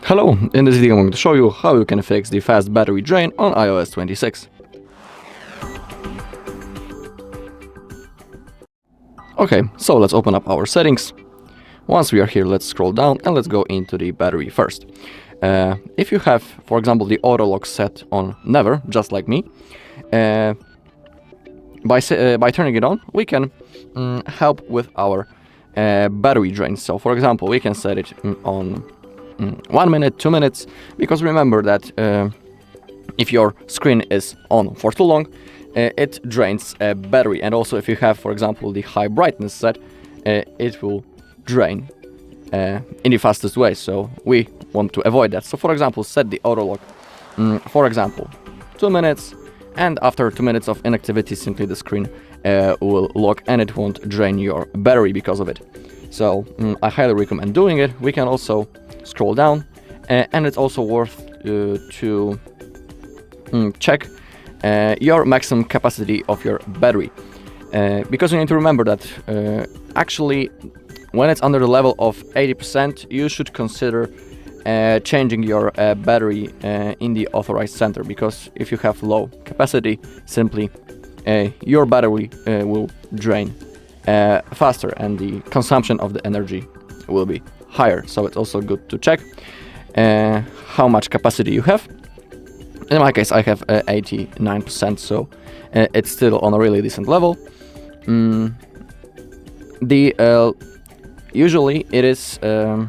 Hello, in this video I'm going to show you how you can fix the fast battery drain on iOS 26. Okay, so let's open up our settings. Once we are here, let's scroll down and let's go into the battery first. If you have, for example, the auto lock set on never, just like me, by turning it on, we can help with our battery drain. So, for example, we can set it on 1 minute, 2 minutes, because remember that if your screen is on for too long, it drains battery. And also if you have, for example, the high brightness set, it will drain in the fastest way. So we want to avoid that. So for example, set the auto lock, for example, 2 minutes, and after 2 minutes of inactivity, simply the screen will lock and it won't drain your battery because of it. So I highly recommend doing it. We can also scroll down, and it's also worth to check your maximum capacity of your battery, because you need to remember that actually when it's under the level of 80%, you should consider changing your battery in the authorized center, because if you have low capacity, simply your battery will drain faster and the consumption of the energy will be higher. So it's also good to check how much capacity you have. In my case, I have 89%, so it's still on a really decent level. Usually it is the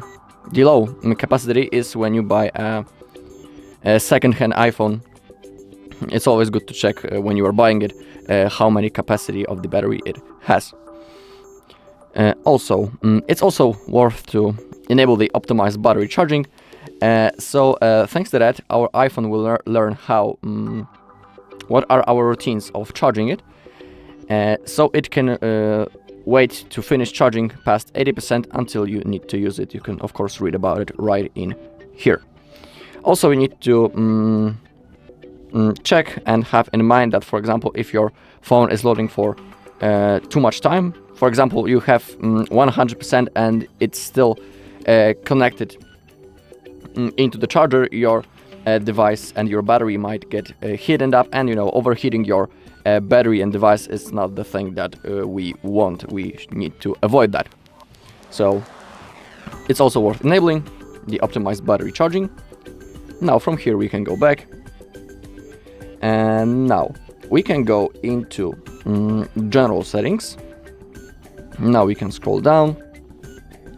low capacity is when you buy a second-hand iPhone. It's always good to check when you are buying it how many capacity of the battery it has. Also, it's also worth to enable the optimized battery charging. So thanks to that, our iPhone will learn how what are our routines of charging it. So it can wait to finish charging past 80% until you need to use it. You can of course read about it right in here. Also, we need to check and have in mind that, for example, if your phone is loading for too much time, for example, you have 100% and it's still connected into the charger, your device and your battery might get heated up, and overheating your battery and device is not the thing that we want. We need to avoid that. So it's also worth enabling the optimized battery charging. Now from here we can go back, and now we can go into general settings. Now we can scroll down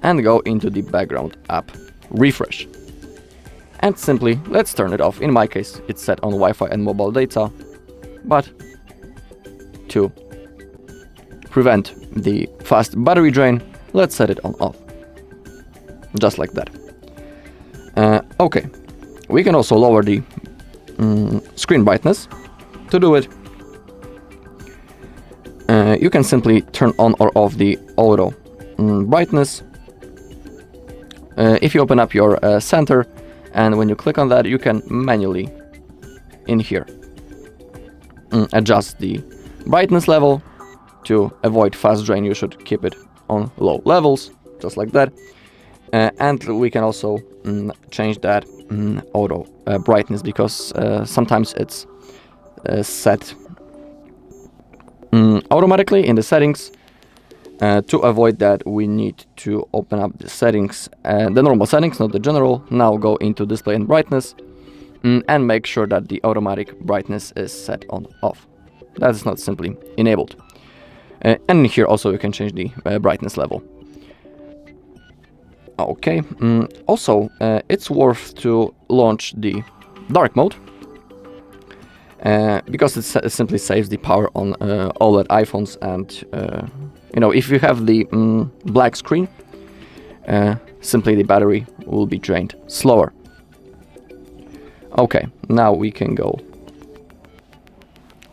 and go into the background app refresh, and simply let's turn it off. In my case, it's set on Wi-Fi and mobile data, but to prevent the fast battery drain, let's set it on off, just like that. Okay, we can also lower the screen brightness. To do it, you can simply turn on or off the auto brightness. If you open up your center, and when you click on that, you can manually in here adjust the brightness level. To avoid fast drain, you should keep it on low levels, just like that. And we can also change that auto brightness, because sometimes it's set automatically in the settings. To avoid that, we need to open up the settings, the normal settings, not the general. Now go into display and brightness, and make sure that the automatic brightness is set on off. That is not simply enabled. And here also you can change the brightness level. Okay. Also, it's worth to launch the dark mode, because it simply saves the power on OLED iPhones, and if you have the black screen, simply the battery will be drained slower. Okay, now we can go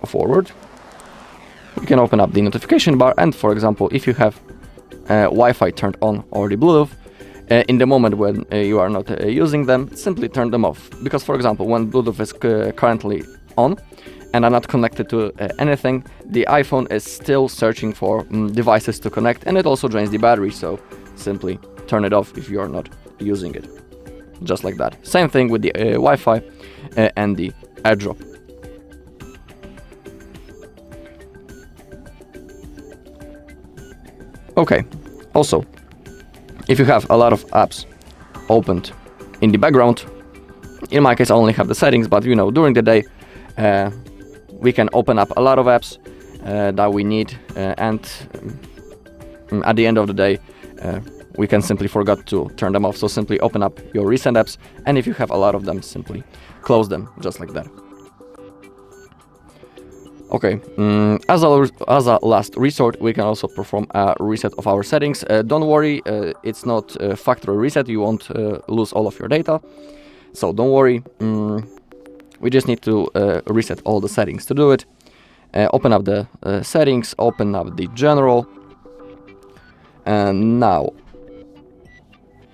forward. We can open up the notification bar, and for example, if you have Wi-Fi turned on or the Bluetooth, in the moment when you are not using them, simply turn them off. Because, for example, when Bluetooth is currently on and I'm not connected to anything, the iPhone is still searching for devices to connect, and it also drains the battery. So simply turn it off if you are not using it. just like that. Same thing with the Wi-Fi and the AirDrop. Okay, also, if you have a lot of apps opened in the background, in my case I only have the settings, but you know, during the day we can open up a lot of apps that we need, and at the end of the day we can simply forget to turn them off. So simply open up your recent apps, and if you have a lot of them, simply close them, just like that. Okay, as a last resort, we can also perform a reset of our settings. Don't worry, it's not a factory reset, you won't lose all of your data. So don't worry, we just need to reset all the settings. To do it, open up the settings, open up the general, and now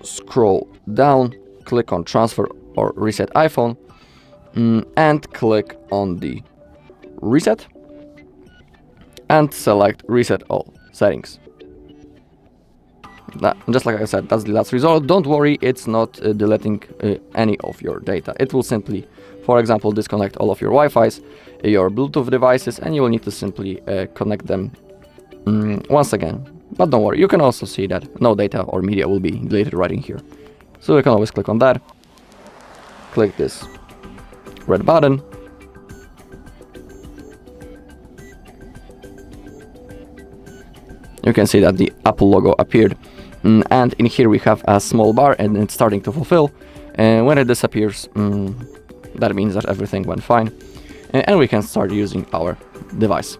scroll down, click on transfer or reset iPhone, and click on the reset and select reset all settings. Just like I said, that's the last result. Don't worry, it's not deleting any of your data. It will simply, for example, disconnect all of your Wi-Fi's, your Bluetooth devices, and you will need to simply connect them once again. But don't worry, you can also see that no data or media will be deleted right in here. So you can always click on that, click this red button, you can see that the Apple logo appeared, and in here we have a small bar and it's starting to fulfill, and when it disappears, that means that everything went fine, and we can start using our device.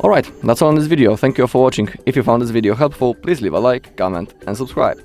Alright, that's all in this video. Thank you for watching. If you found this video helpful, please leave a like, comment and subscribe.